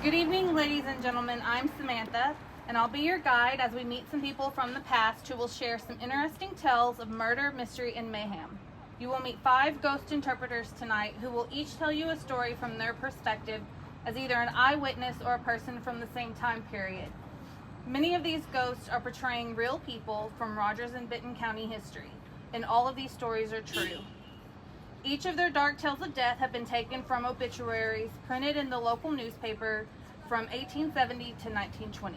Good evening, ladies and gentlemen. I'm Samantha, and I'll be your guide as we meet some people from the past who will share some interesting tales of murder, mystery, and mayhem. You will meet 5 ghost interpreters tonight who will each tell you a story from their perspective as either an eyewitness or a person from the same time period. Many of these ghosts are portraying real people from Rogers and Benton County history, and all of these stories are true. Each of their dark tales of death have been taken from obituaries printed in the local newspaper from 1870 to 1920.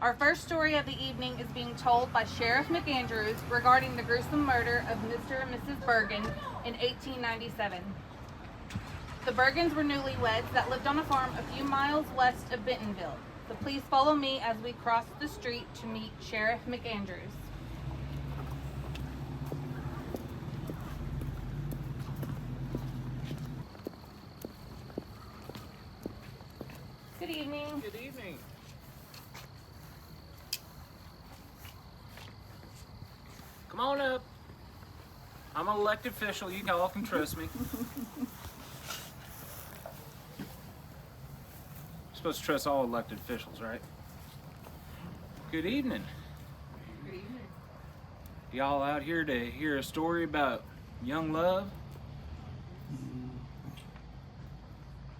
Our first story of the evening is being told by Sheriff McAndrews regarding the gruesome murder of Mr. and Mrs. Bergen in 1897. The Bergens were newlyweds that lived on a farm a few miles west of Bentonville. So please follow me as we cross the street to meet Sheriff McAndrews. Good evening. Good evening. Come on up. I'm an elected official. You all can trust me. You're supposed to trust all elected officials, right? Good evening. Good evening. Y'all out here to hear a story about young love?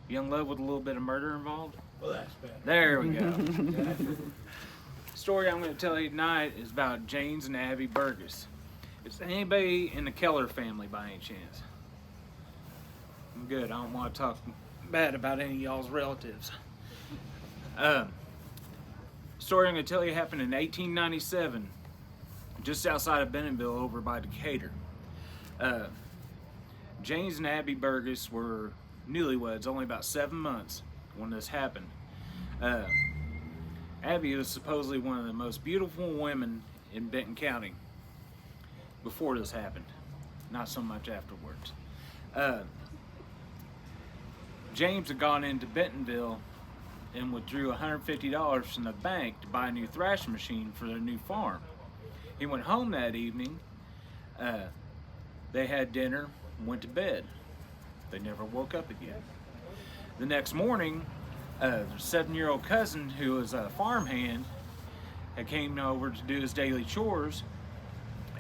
Young love with a little bit of murder involved? Well, that's better. There we go. The story I'm going to tell you tonight is about James and Abby Burgess. Is anybody in the Keller family by any chance? I'm good. I don't want to talk bad about any of y'all's relatives. Story I'm going to tell you happened in 1897, just outside of Bentonville over by Decatur. James and Abby Burgess were newlyweds, only about 7 months when this happened. Abby was supposedly one of the most beautiful women in Benton County before this happened, not so much afterwards. James had gone into Bentonville and withdrew $150 from the bank to buy a new thrashing machine for their new farm. He went home that evening, they had dinner, and went to bed. They never woke up again. The next morning, their 7-year-old cousin, who was a farmhand, had came over to do his daily chores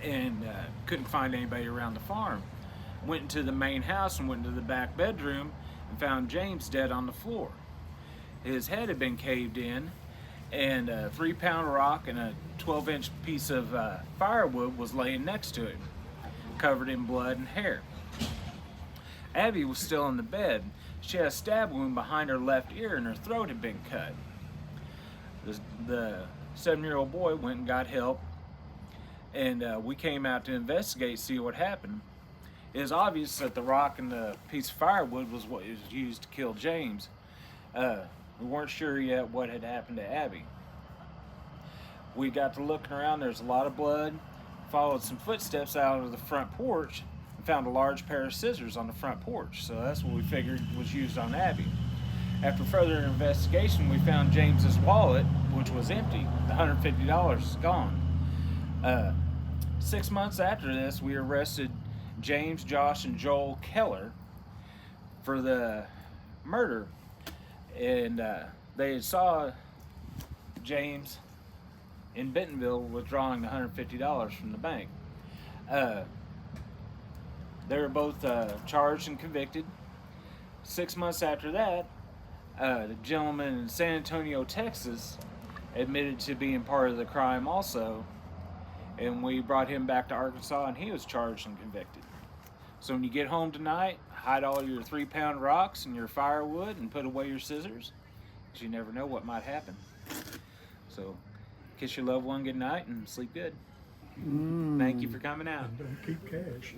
and couldn't find anybody around the farm. Went into the main house and went into the back bedroom and found James dead on the floor. His head had been caved in, and a 3-pound rock and a 12-inch piece of firewood was laying next to him, covered in blood and hair. Abby was still in the bed. She had a stab wound behind her left ear and her throat had been cut. The 7-year-old boy went and got help, and we came out to investigate, see what happened. It was obvious that the rock and the piece of firewood was what was used to kill James. We weren't sure yet what had happened to Abby. We got to looking around. There's a lot of blood. Followed some footsteps out of the front porch, found a large pair of scissors on the front porch, so that's what we figured was used on Abby. After further investigation, we found James's wallet, which was empty. The $150 is gone. 6 months after this, we arrested James, Josh, and Joel Keller for the murder, and they saw James in Bentonville withdrawing the $150 from the bank. They were both charged and convicted. 6 months after that, the gentleman in San Antonio, Texas, admitted to being part of the crime also, and we brought him back to Arkansas, and he was charged and convicted. So when you get home tonight, hide all your 3-pound rocks and your firewood and put away your scissors, because you never know what might happen. So kiss your loved one good night and sleep good. Thank you for coming out. And keep cash.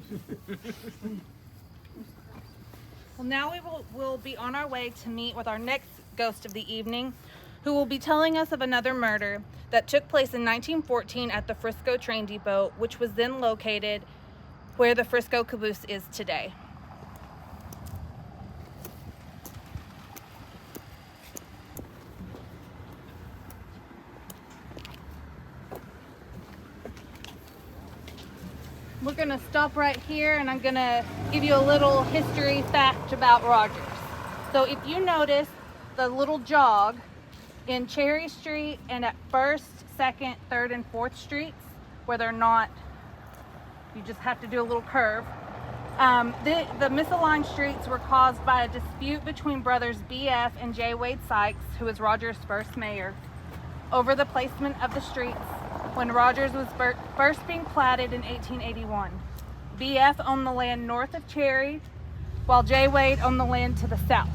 Well, now we'll be on our way to meet with our next ghost of the evening, who will be telling us of another murder that took place in 1914 at the Frisco Train Depot, which was then located where the Frisco Caboose is today. We're going to stop right here, and I'm going to give you a little history fact about Rogers. So if you notice, the little jog in Cherry Street and at 1st, 2nd, 3rd, and 4th Streets, where they're not, you just have to do a little curve. The misaligned streets were caused by a dispute between brothers B.F. and J. Wade Sykes, who was Rogers' first mayor, over the placement of the streets when Rogers was first being platted in 1881. B.F. owned the land north of Cherry, while J. Wade owned the land to the south.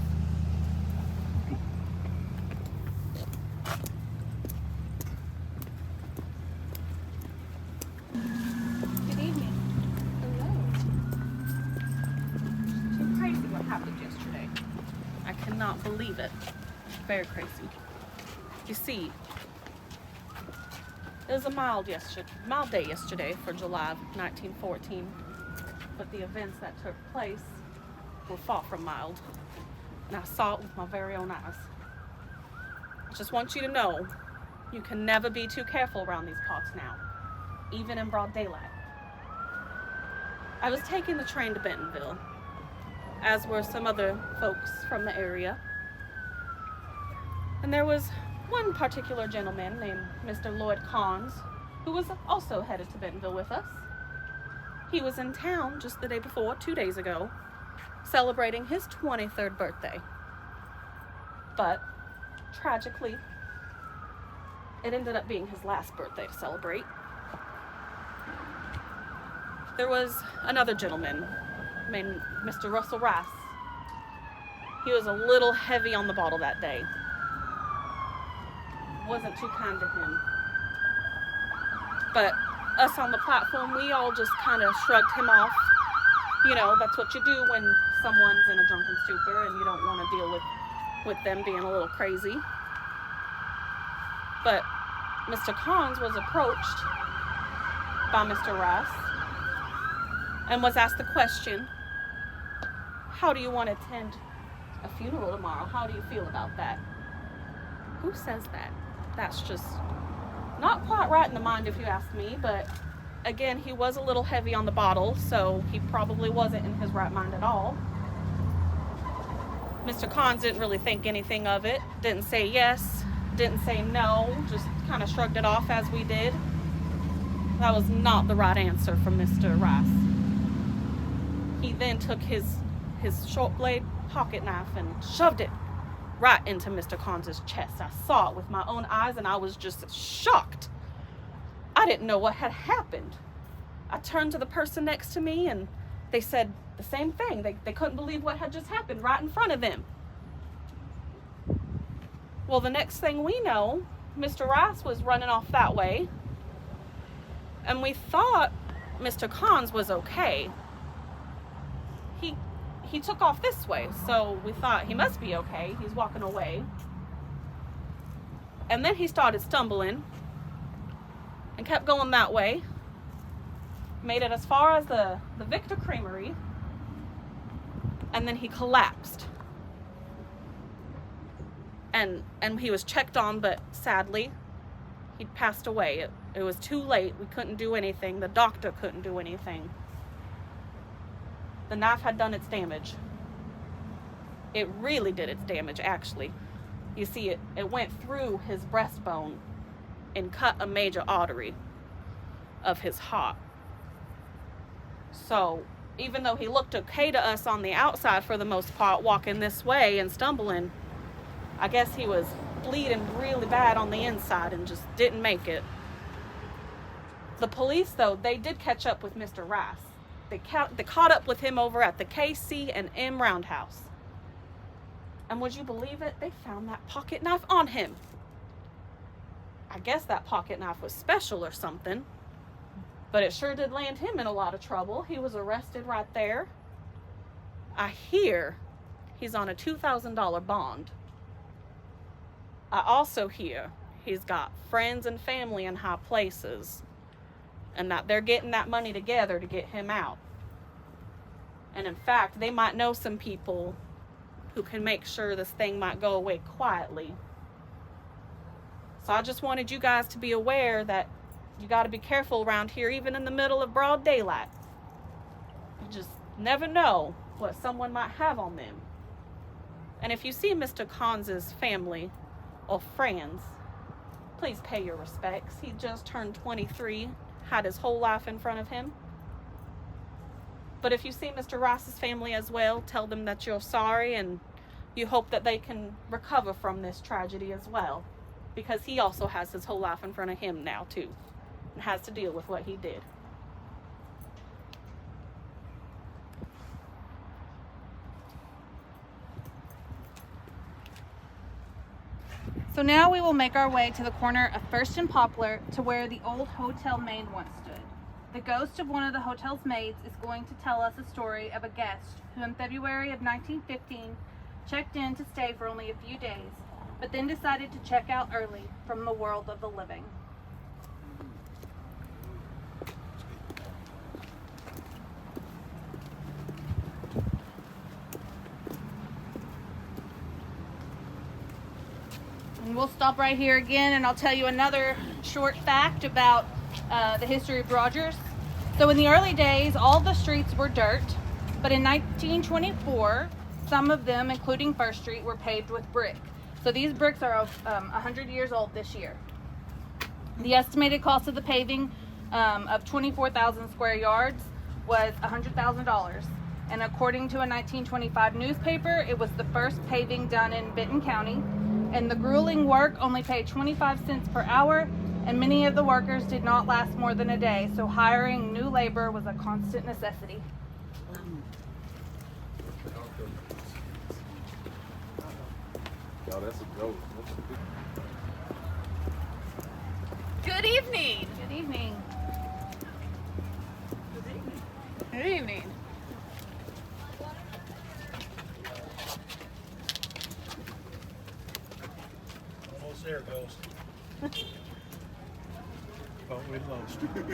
Good evening. Too crazy what happened yesterday. I cannot believe it. Very crazy. You see, it was a mild day yesterday for July of 1914, but the events that took place were far from mild, and I saw it with my very own eyes. I just want you to know, you can never be too careful around these parts now, even in broad daylight. I was taking the train to Bentonville, as were some other folks from the area, and there was one particular gentleman named Mr. Lloyd Carnes, who was also headed to Bentonville with us. He was in town just the day before, 2 days ago, celebrating his 23rd birthday. But, tragically, it ended up being his last birthday to celebrate. There was another gentleman named Mr. Russell Rice. He was a little heavy on the bottle that day. Wasn't too kind to him. But us on the platform, we all just kind of shrugged him off. You know, that's what you do when someone's in a drunken stupor and you don't want to deal with them being a little crazy. But Mr. Carnes was approached by Mr. Rice and was asked the question, how do you want to attend a funeral tomorrow? How do you feel about that? Who says that? That's just not quite right in the mind if you ask me, but again, he was a little heavy on the bottle, so he probably wasn't in his right mind at all. Mr. Carnes didn't really think anything of it, didn't say yes, didn't say no, just kind of shrugged it off as we did. That was not the right answer from Mr. Rice. He then took his short blade pocket knife and shoved it right into Mr. Carnes' chest. I saw it with my own eyes and I was just shocked. I didn't know what had happened. I turned to the person next to me and they said the same thing. They couldn't believe what had just happened right in front of them. Well, the next thing we know, Mr. Rice was running off that way and we thought Mr. Carnes was okay. He took off this way, so we thought he must be okay. He's walking away. And then he started stumbling and kept going that way. Made it as far as the Victor Creamery. And then he collapsed. And he was checked on, but sadly, he'd passed away. It was too late. We couldn't do anything. The doctor couldn't do anything. The knife had done its damage. It really did its damage, actually. You see, it went through his breastbone and cut a major artery of his heart. So, even though he looked okay to us on the outside for the most part, walking this way and stumbling, I guess he was bleeding really bad on the inside and just didn't make it. The police, though, they did catch up with Mr. Rice. They caught up with him over at the KC&M Roundhouse. And would you believe it? They found that pocket knife on him. I guess that pocket knife was special or something. But it sure did land him in a lot of trouble. He was arrested right there. I hear he's on a $2,000 bond. I also hear he's got friends and family in high places, and that they're getting that money together to get him out. And in fact, they might know some people who can make sure this thing might go away quietly. So I just wanted you guys to be aware that you got to be careful around here, even in the middle of broad daylight. You just never know what someone might have on them. And if you see Mr. Collins' family or friends, please pay your respects. He just turned 23, had his whole life in front of him. But if you see Mr. Ross's family as well, tell them that you're sorry and you hope that they can recover from this tragedy as well. Because he also has his whole life in front of him now too, and has to deal with what he did. So now we will make our way to the corner of First and Poplar to where the old Hotel Maine once stood. The ghost of one of the hotel's maids is going to tell us a story of a guest who in February of 1915 checked in to stay for only a few days, but then decided to check out early from the world of the living. And we'll stop right here again, and I'll tell you another short fact about the history of Rogers. So in the early days, all the streets were dirt, but in 1924, some of them, including First Street, were paved with brick. So these bricks are 100 years old this year. The estimated cost of the paving of 24,000 square yards was $100,000. And according to a 1925 newspaper, it was the first paving done in Benton County. And the grueling work only paid 25 cents per hour, and many of the workers did not last more than a day, so hiring new labor was a constant necessity. Oh, that's a goat. Good evening. Good evening. Good evening. Almost there, Ghost. Oh, we lost. Didn't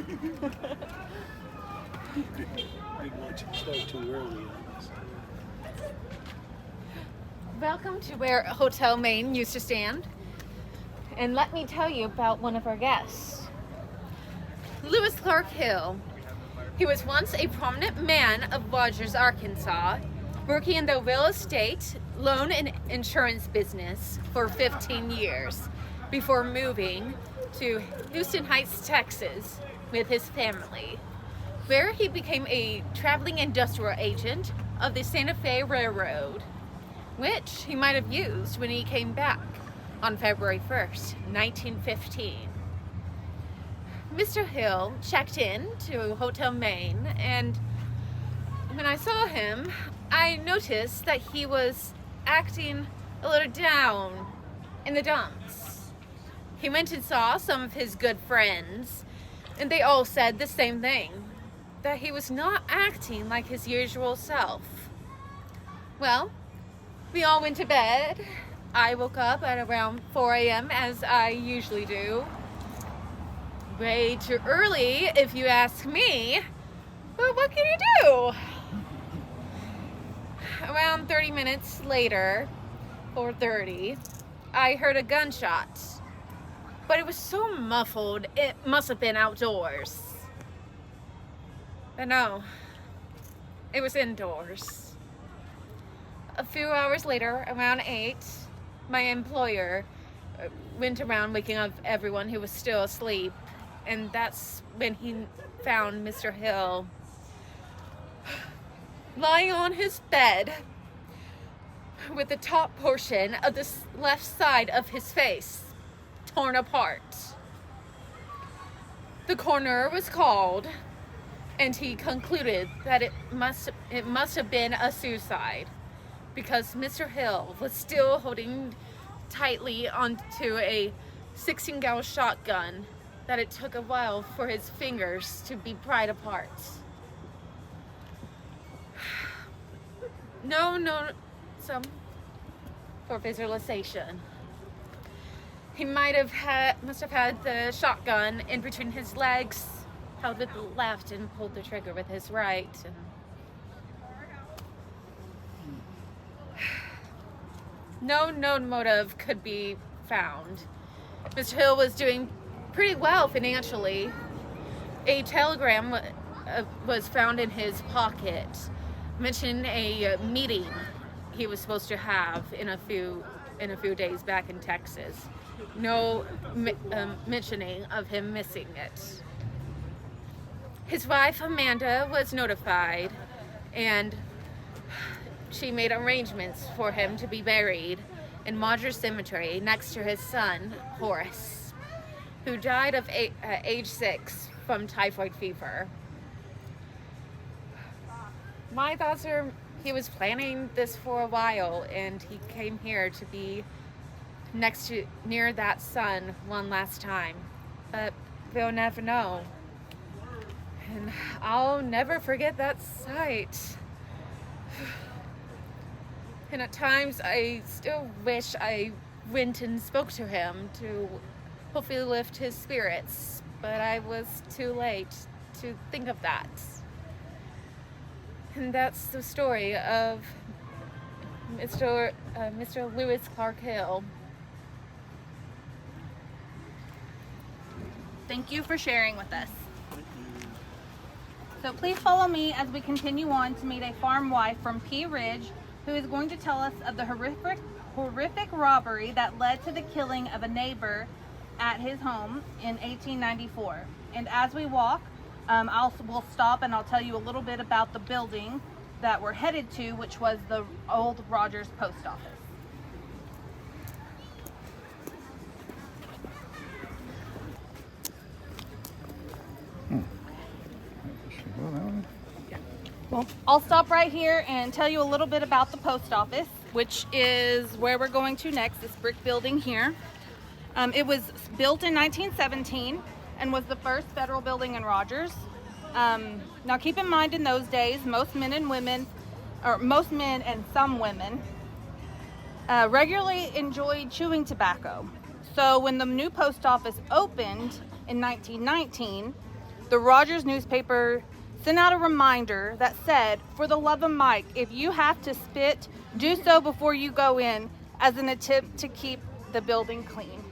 want you to start too early on this. Welcome to where Hotel Maine used to stand. And let me tell you about one of our guests. Lewis Clark Hill. He was once a prominent man of Rogers, Arkansas, working in the real estate, loan, and insurance business for 15 years before moving to Houston Heights, Texas with his family, where he became a traveling industrial agent of the Santa Fe Railroad, which he might have used when he came back on February 1st, 1915. Mr. Hill checked in to Hotel Maine, and when I saw him, I noticed that he was acting a little down in the dumps. He went and saw some of his good friends, and they all said the same thing, that he was not acting like his usual self. Well, we all went to bed. I woke up at around 4 a.m. as I usually do. Way too early, if you ask me, but what can you do? Around 30 minutes later, 4:30, I heard a gunshot, but it was so muffled, it must have been outdoors. But no, it was indoors. A few hours later, around 8, my employer went around waking up everyone who was still asleep, and that's when he found Mr. Hill lying on his bed with the top portion of the left side of his face torn apart. The coroner was called, and he concluded that it must have been a suicide, because Mr. Hill was still holding tightly onto a 16-gauge shotgun that it took a while for his fingers to be pried apart. Some for visualization. He must have had the shotgun in between his legs, held with the left and pulled the trigger with his right. And no known motive could be found. Mr. Hill was doing pretty well financially. A telegram was found in his pocket, mentioning a meeting he was supposed to have in a few days back in Texas. No mentioning of him missing it. His wife Amanda was notified, and she made arrangements for him to be buried in Modger Cemetery next to his son Horace, who died of age 6 from typhoid fever. My thoughts are, he was planning this for a while, and he came here to be near that son one last time. But they'll never know. And I'll never forget that sight. And at times I still wish I went and spoke to him to hopefully lift his spirits, but I was too late to think of that. And that's the story of Mr. Lewis Clark Hill. Thank you for sharing with us. So please follow me as we continue on to meet a farm wife from Pea Ridge, who is going to tell us of the horrific robbery that led to the killing of a neighbor at his home in 1894. And as we walk, we'll stop and I'll tell you a little bit about the building that we're headed to, which was the old Rogers Post Office. Well, I'll stop right here and tell you a little bit about the post office, which is where we're going to next, this brick building here. It was built in 1917 and was the first federal building in Rogers. Now keep in mind, in those days, most men and some women regularly enjoyed chewing tobacco. So when the new post office opened in 1919, the Rogers newspaper sent out a reminder that said, "For the love of Mike, if you have to spit, do so before you go in, as an attempt to keep the building clean."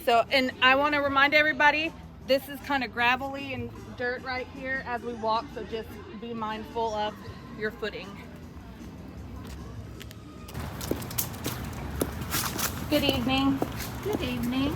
So, and I want to remind everybody, this is kind of gravelly and dirt right here as we walk, so just be mindful of your footing. Good evening. Good evening.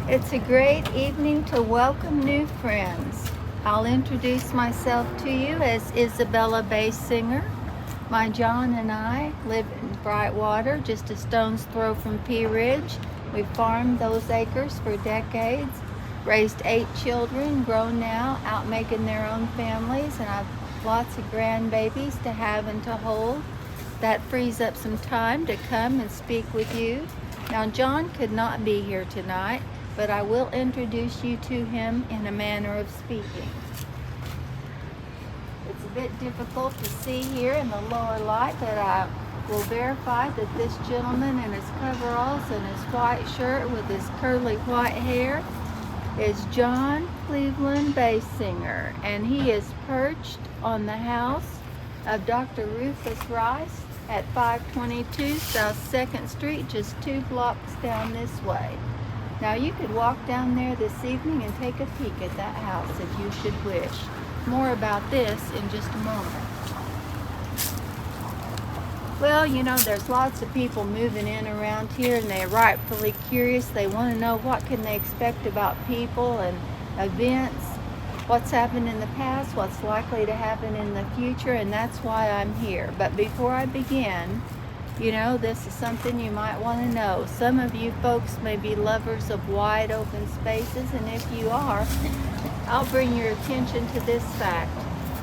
It's a great evening to welcome new friends. I'll introduce myself to you as Isabella Basinger. My John and I live in Brightwater, just a stone's throw from Pea Ridge. We've farmed those acres for decades, raised 8 children, grown now, out making their own families, and I've lots of grandbabies to have and to hold. That frees up some time to come and speak with you. Now, John could not be here tonight, but I will introduce you to him in a manner of speaking. It's a bit difficult to see here in the lower light, but I will verify that this gentleman in his coveralls and his white shirt with his curly white hair is John Cleveland Basinger, and he is perched on the house of Dr. Rufus Rice at 522 South 2nd Street, just 2 blocks down this way. Now, you could walk down there this evening and take a peek at that house if you should wish. More about this in just a moment. Well, you know, there's lots of people moving in around here, and they're rightfully curious. They want to know what can they expect about people and events, what's happened in the past, what's likely to happen in the future, and that's why I'm here. But before I begin, you know, this is something you might want to know. Some of you folks may be lovers of wide open spaces, and if you are, I'll bring your attention to this fact.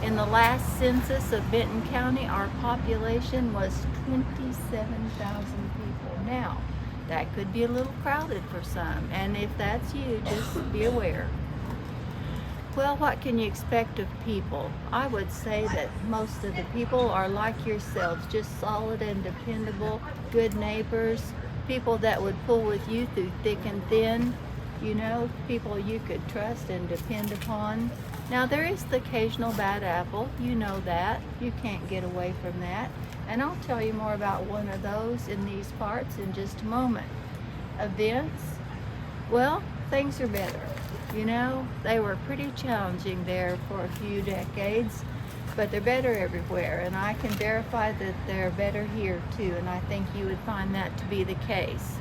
In the last census of Benton County, our population was 27,000 people. Now, that could be a little crowded for some, and if that's you, just be aware. Well, what can you expect of people? I would say that most of the people are like yourselves, just solid and dependable, good neighbors, people that would pull with you through thick and thin. you know, people you could trust and depend upon. Now, there is the occasional bad apple, you know that. You can't get away from that. And I'll tell you more about one of those in these parts in just a moment. Events, well, things are better. You know, they were pretty challenging there for a few decades, but they're better everywhere, and I can verify that they're better here too, and I think you would find that to be the case.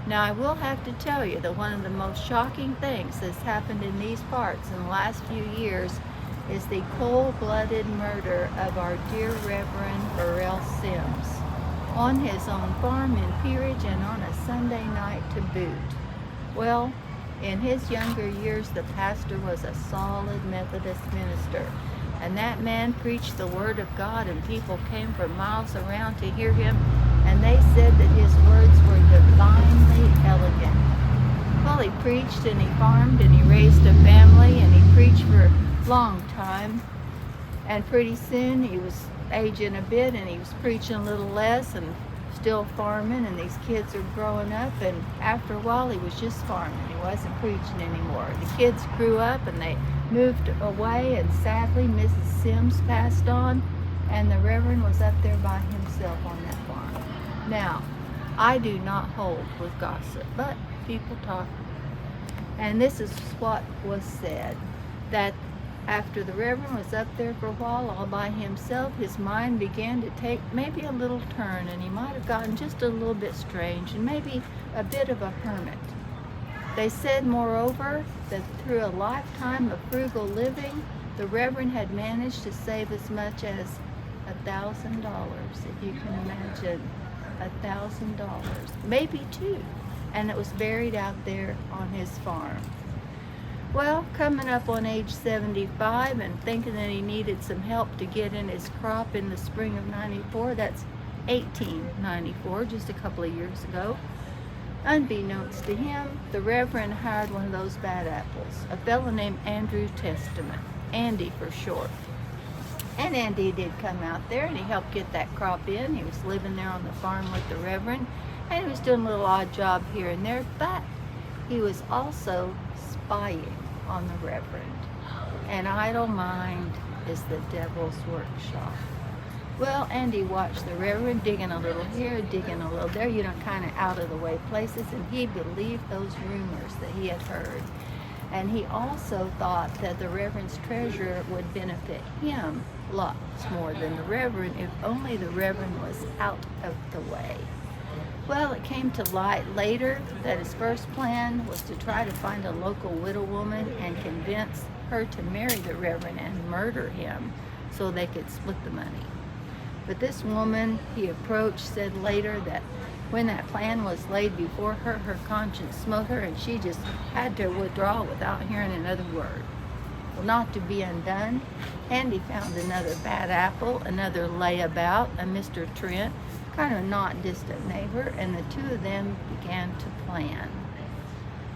Now, I will have to tell you that one of the most shocking things that's happened in these parts in the last few years is the cold-blooded murder of our dear Reverend Burrell Sims on his own farm in Peerage and on a Sunday night to boot. Well, in his younger years, the pastor was a solid Methodist minister, and that man preached the Word of God, and people came from miles around to hear him, and they said that his words were divinely elegant. Well, he preached, and he farmed, and he raised a family, and he preached for a long time, and pretty soon he was aging a bit, and he was preaching a little less, and still farming, and these kids are growing up, and after a while he was just farming. He wasn't preaching anymore. The kids grew up and they moved away, and sadly Mrs. Sims passed on, and the Reverend was up there by himself on that farm. Now, I do not hold with gossip, but people talk. And this is what was said, that after the Reverend was up there for a while all by himself, his mind began to take maybe a little turn, and he might have gotten just a little bit strange and maybe a bit of a hermit. They said, moreover, that through a lifetime of frugal living, the Reverend had managed to save as much as $1,000, if you can imagine, $1,000, maybe two, and it was buried out there on his farm. Well, coming up on age 75 and thinking that he needed some help to get in his crop in the spring of 94, that's 1894, just a couple of years ago. Unbeknownst to him, the Reverend hired one of those bad apples, a fellow named Andrew Testament, Andy for short. And Andy did come out there, and he helped get that crop in. He was living there on the farm with the Reverend, and he was doing a little odd job here and there, but he was also spying on the Reverend. An idle mind is the devil's workshop. Well, Andy watched the Reverend digging a little here, digging a little there, you know, kind of out of the way places, and he believed those rumors that he had heard. And he also thought that the Reverend's treasure would benefit him lots more than the Reverend if only the Reverend was out of the way. Well, it came to light later that his first plan was to try to find a local widow woman and convince her to marry the Reverend and murder him so they could split the money. But this woman he approached said later that when that plan was laid before her, her conscience smote her, and she just had to withdraw without hearing another word. Well, not to be undone, Andy found another bad apple, another layabout, a Mr. Trent, kind of not distant neighbor, and the two of them began to plan.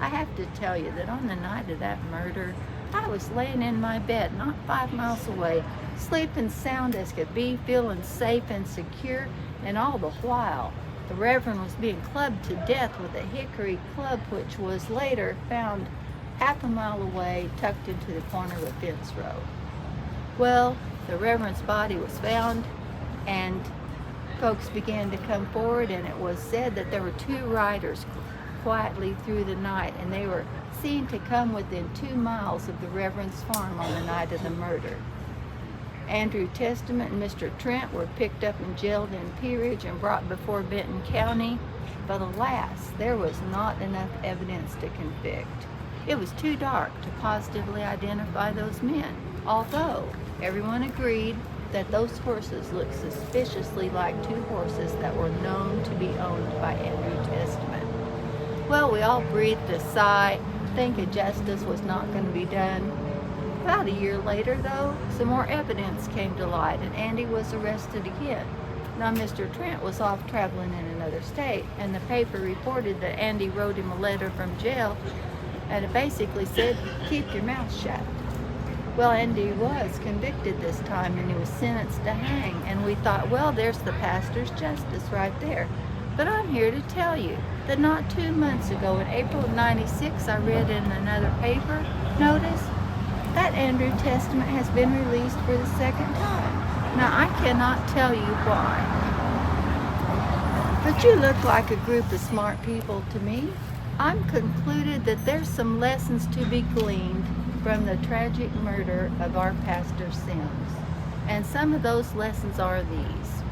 I have to tell you that on the night of that murder, I was laying in my bed not 5 miles away, sleeping sound as could be, feeling safe and secure, and all the while, the Reverend was being clubbed to death with a hickory club, which was later found half a mile away, tucked into the corner of a fence row. Well, the Reverend's body was found, and folks began to come forward, and it was said that there were two riders quietly through the night, and they were seen to come within 2 miles of the Reverend's farm on the night of the murder. Andrew Testament and Mr. Trent were picked up and jailed in Peerage and brought before Benton County, but alas, there was not enough evidence to convict. It was too dark to positively identify those men, although everyone agreed that those horses looked suspiciously like two horses that were known to be owned by Andrew Testament. Well, we all breathed a sigh, thinking justice was not going to be done. About a year later, though, some more evidence came to light, and Andy was arrested again. Now, Mr. Trent was off traveling in another state, and the paper reported that Andy wrote him a letter from jail, and it basically said, "Keep your mouth shut." Well, Andy was convicted this time, and he was sentenced to hang, and we thought, well, there's the pastor's justice right there. But I'm here to tell you that not 2 months ago, in April of '96, I read in another paper notice that Andrew Testament has been released for the second time. Now, I cannot tell you why, but you look like a group of smart people to me. I'm concluded that there's some lessons to be gleaned from the tragic murder of our Pastor Sims. And some of those lessons are these.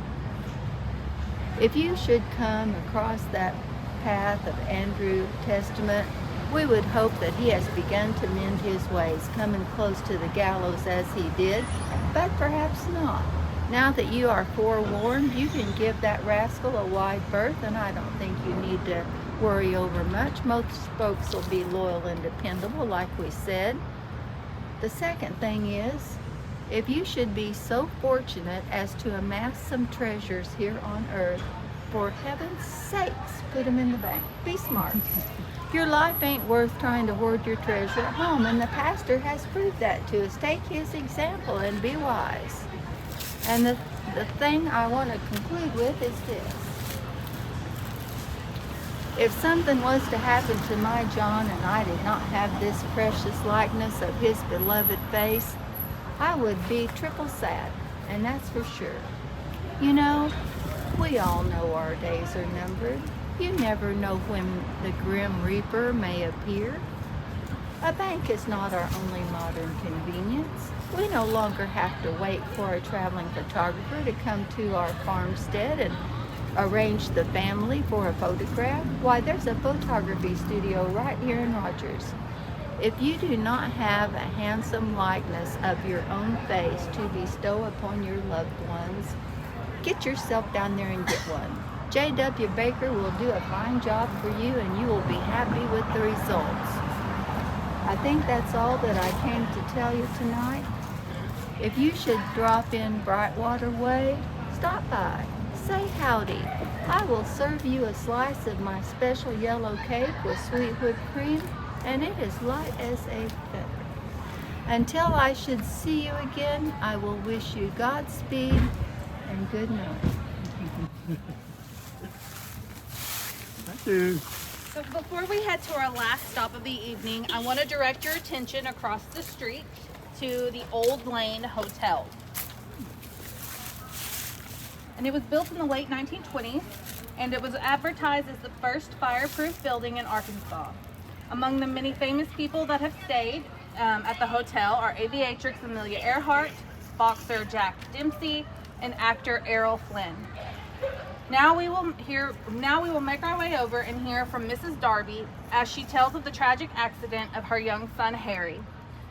If you should come across that path of Andrew Testament, we would hope that he has begun to mend his ways, coming close to the gallows as he did, but perhaps not. Now that you are forewarned, you can give that rascal a wide berth, and I don't think you need to worry over much. Most folks will be loyal and dependable, like we said. The second thing is, if you should be so fortunate as to amass some treasures here on earth, for heaven's sakes, put them in the bank. Be smart. Your life ain't worth trying to hoard your treasure at home, and the pastor has proved that to us. Take his example and be wise. And the thing I want to conclude with is this. If something was to happen to my John and I did not have this precious likeness of his beloved face, I would be triple sad, and that's for sure. You know, we all know our days are numbered. You never know when the grim reaper may appear. A bank is not our only modern convenience. We no longer have to wait for a traveling photographer to come to our farmstead and arrange the family for a photograph. Why, there's a photography studio right here in Rogers. If you do not have a handsome likeness of your own face to bestow upon your loved ones, get yourself down there and get one. J.W. Baker will do a fine job for you, and you will be happy with the results. I think that's all that I came to tell you tonight. If you should drop in Brightwater Way, stop by, say howdy. I will serve you a slice of my special yellow cake with sweet whipped cream, and it is light as a feather. Until I should see you again, I will wish you Godspeed and good night. Thank you. So before we head to our last stop of the evening, I want to direct your attention across the street to the Old Lane Hotel. And it was built in the late 1920s, and it was advertised as the first fireproof building in Arkansas. Among the many famous people that have stayed at the hotel are aviatrix Amelia Earhart, boxer Jack Dempsey, and actor Errol Flynn. Now we will make our way over and hear from Mrs. Darby as she tells of the tragic accident of her young son Harry.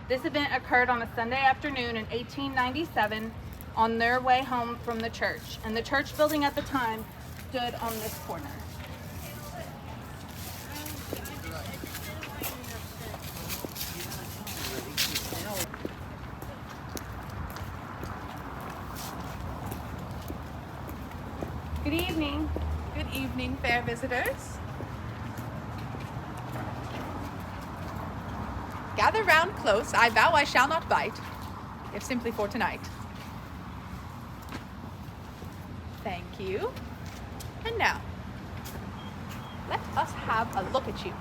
This event occurred on a Sunday afternoon in 1897 on their way home from the church, and the church building at the time stood on this corner. Good evening. Good evening, fair visitors. Gather round close, I vow I shall not bite, if simply for tonight. Thank you. And now, let us have a look at you.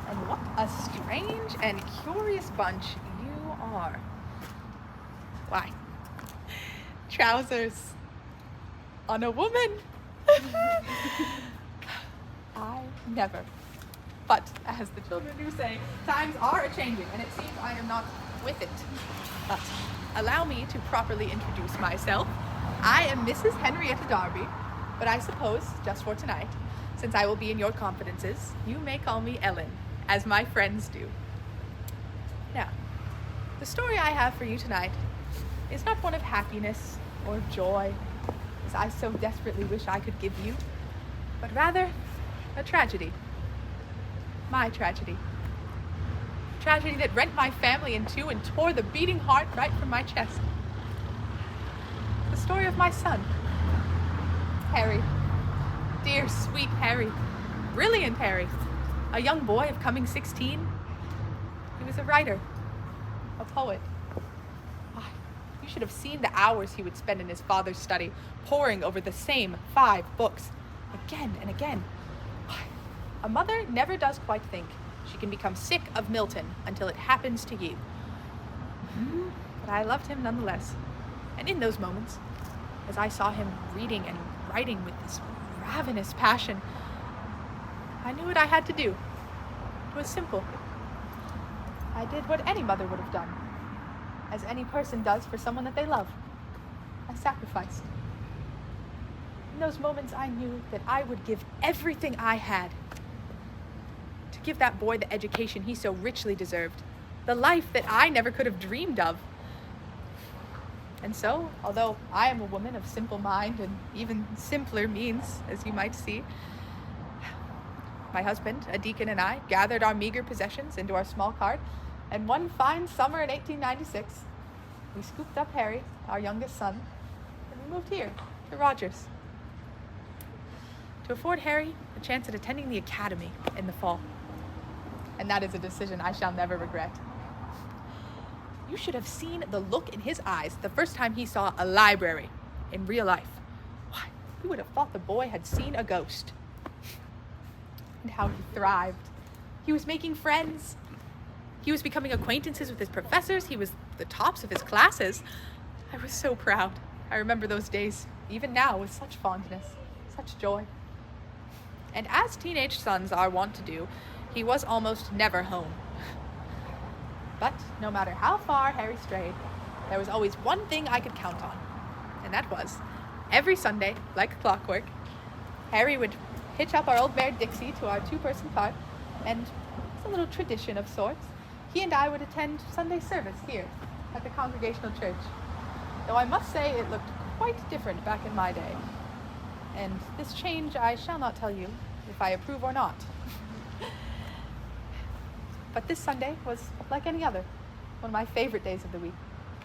And what a strange and curious bunch you are. Why, trousers on a woman. I never. But as the children do say, times are a-changing, and it seems I am not with it. But allow me to properly introduce myself. I am Mrs. Henrietta Darby, but I suppose, just for tonight, since I will be in your confidences, you may call me Ellen, as my friends do. Now, the story I have for you tonight is not one of happiness or of joy, as I so desperately wish I could give you, but rather a tragedy. My tragedy. Tragedy that rent my family in two and tore the beating heart right from my chest. The story of my son, Harry. Dear, sweet Harry. Brilliant Harry. A young boy of coming 16. He was a writer, a poet. Why, you should have seen the hours he would spend in his father's study, poring over the same 5 books, again and again. A mother never does quite think she can become sick of Milton until it happens to you. But I loved him nonetheless. And in those moments, as I saw him reading and writing with this ravenous passion, I knew what I had to do. It was simple. I did what any mother would have done, as any person does for someone that they love. I sacrificed. In those moments, I knew that I would give everything I had to give that boy the education he so richly deserved, the life that I never could have dreamed of. And so, although I am a woman of simple mind and even simpler means, as you might see, my husband, a deacon, and I gathered our meager possessions into our small cart, and one fine summer in 1896, we scooped up Harry, our youngest son, and we moved here to Rogers to afford Harry a chance at attending the academy in the fall. And that is a decision I shall never regret. You should have seen the look in his eyes the first time he saw a library in real life. Why, you would have thought the boy had seen a ghost. And how he thrived. He was making friends. He was becoming acquaintances with his professors. He was the tops of his classes. I was so proud. I remember those days, even now, with such fondness, such joy. And as teenage sons are wont to do, he was almost never home. But no matter how far Harry strayed, there was always one thing I could count on. And that was, every Sunday, like clockwork, Harry would hitch up our old mare Dixie to our two-person cart, and it's a little tradition of sorts. He and I would attend Sunday service here at the Congregational Church. Though I must say it looked quite different back in my day. And this change I shall not tell you if I approve or not. But this Sunday was like any other, one of my favorite days of the week.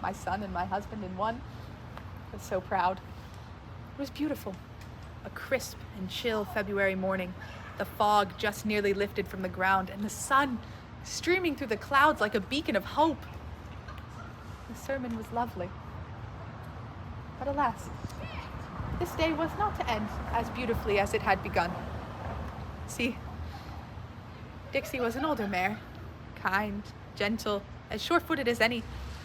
My son and my husband in one. I was so proud. It was beautiful. A crisp and chill February morning, the fog just nearly lifted from the ground, and the sun streaming through the clouds like a beacon of hope. The sermon was lovely. But alas, this day was not to end as beautifully as it had begun. See, Dixie was an older mare, kind, gentle, as sure-footed as any,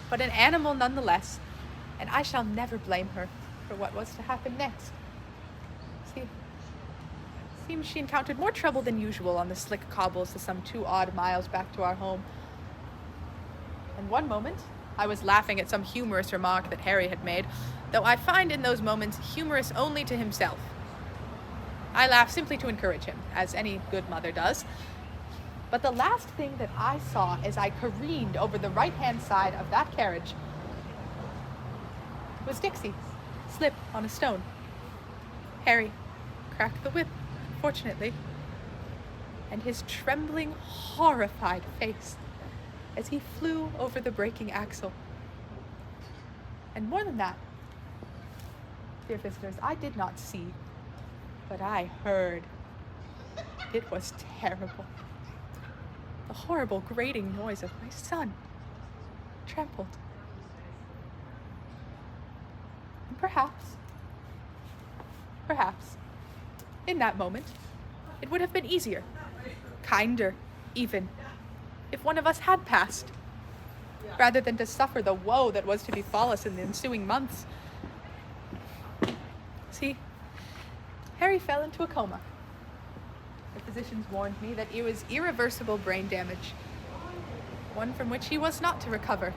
but an animal nonetheless, and I shall never blame her for what was to happen next. See, seems she encountered more trouble than usual on the slick cobbles the some 2 odd miles back to our home. And one moment, I was laughing at some humorous remark that Harry had made, though I find in those moments humorous only to himself. I laugh simply to encourage him, as any good mother does. But the last thing that I saw as I careened over the right-hand side of that carriage was Dixie slip on a stone. Harry cracked the whip, fortunately, and his trembling, horrified face as he flew over the braking axle. And more than that, dear visitors, I did not see, but I heard. It was terrible. The horrible grating noise of my son, trampled. And perhaps, in that moment, it would have been easier, kinder even, if one of us had passed, rather than to suffer the woe that was to befall us in the ensuing months. See, Harry fell into a coma. The physicians warned me that it was irreversible brain damage, one from which he was not to recover.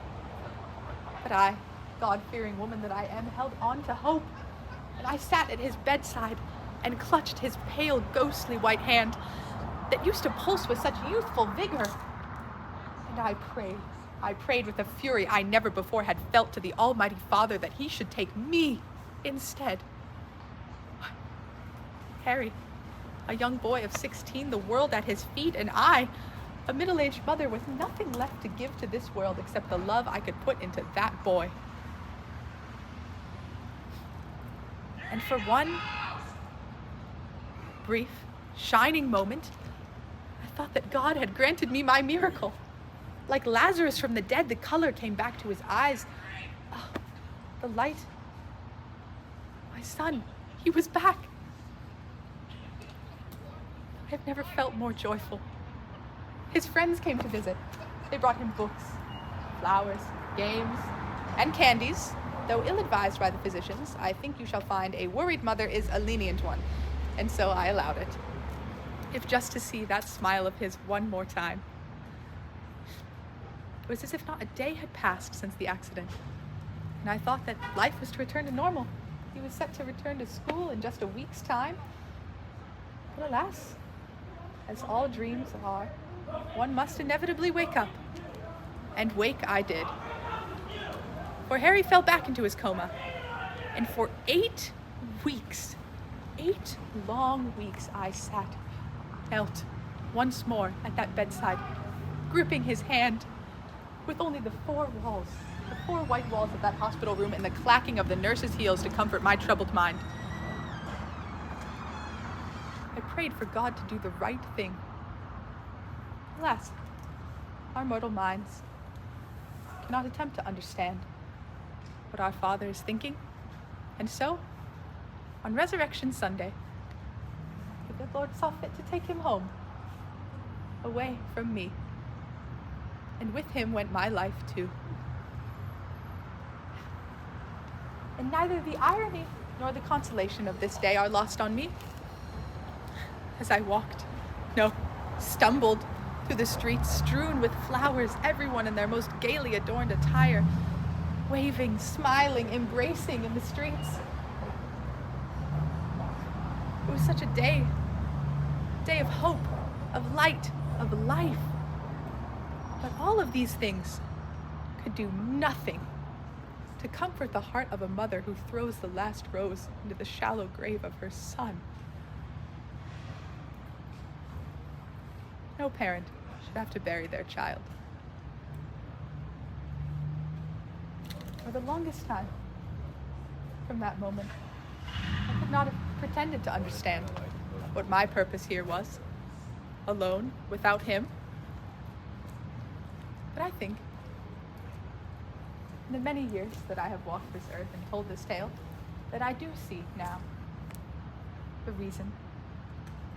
But I, God-fearing woman that I am, held on to hope, and I sat at his bedside and clutched his pale, ghostly white hand that used to pulse with such youthful vigor. And I prayed with a fury I never before had felt to the Almighty Father that he should take me instead. Harry, a young boy of 16, the world at his feet, and I, a middle-aged mother with nothing left to give to this world except the love I could put into that boy. And for one brief, shining moment, I thought that God had granted me my miracle. Like Lazarus from the dead, the color came back to his eyes. Oh, the light. My son, he was back. I've never felt more joyful. His friends came to visit. They brought him books, flowers, games, and candies. Though ill-advised by the physicians, I think you shall find a worried mother is a lenient one, and so I allowed it. If just to see that smile of his one more time. It was as if not a day had passed since the accident, and I thought that life was to return to normal. He was set to return to school in just a week's time. But alas, as all dreams are, one must inevitably wake up. And wake I did. For Harry fell back into his coma, and for 8 weeks, 8 long weeks, I knelt once more at that bedside, gripping his hand, with only the 4 white walls of that hospital room and the clacking of the nurses' heels to comfort my troubled mind. I prayed for God to do the right thing. Alas, our mortal minds cannot attempt to understand what our Father is thinking, and so, on Resurrection Sunday, the Lord saw fit to take him home, away from me, and with him went my life too. And neither the irony nor the consolation of this day are lost on me. As I stumbled through the streets strewn with flowers, everyone in their most gaily adorned attire, waving, smiling, embracing in the streets. It was such a day of hope, of light, of life. But all of these things could do nothing to comfort the heart of a mother who throws the last rose into the shallow grave of her son. No parent should have to bury their child. For the longest time, from that moment, I could not have pretended to understand what my purpose here was, alone, without him. But I think, in the many years that I have walked this earth and told this tale, that I do see now the reason,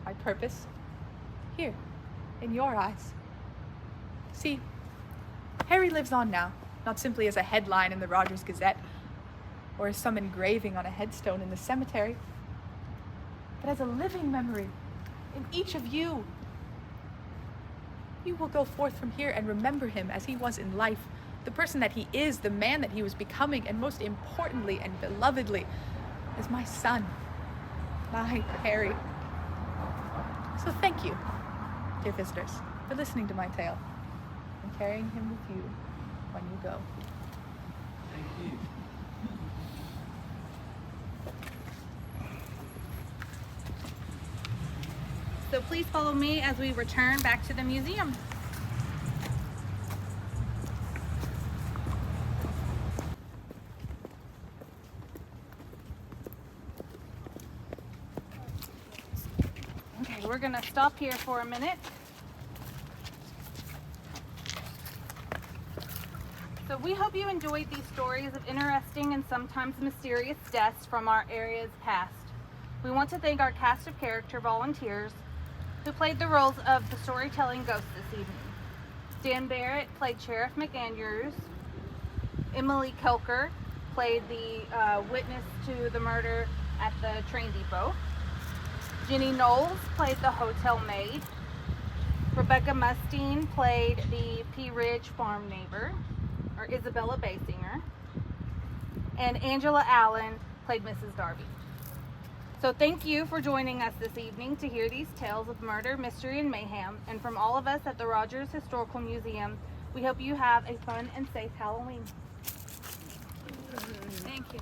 my purpose, here, in your eyes. See, Harry lives on now, not simply as a headline in the Rogers Gazette, or as some engraving on a headstone in the cemetery, but as a living memory in each of you. You will go forth from here and remember him as he was in life, the person that he is, the man that he was becoming, and most importantly and belovedly, as my son, my Harry. So thank you, dear visitors, for listening to my tale and carrying him with you when you go. Thank you. So please follow me as we return back to the museum. Okay, we're gonna stop here for a minute. So we hope you enjoyed these stories of interesting and sometimes mysterious deaths from our area's past. We want to thank our cast of character volunteers who played the roles of the storytelling ghosts this evening. Dan Barrett played Sheriff McAndrews. Emily Kelker played the witness to the murder at the train depot. Jenny Knowles played the hotel maid. Rebecca Mustine played the Pea Ridge farm neighbor, or Isabella Basinger. And Angela Allen played Mrs. Darby. So thank you for joining us this evening to hear these tales of murder, mystery, and mayhem. And from all of us at the Rogers Historical Museum, we hope you have a fun and safe Halloween. Thank you.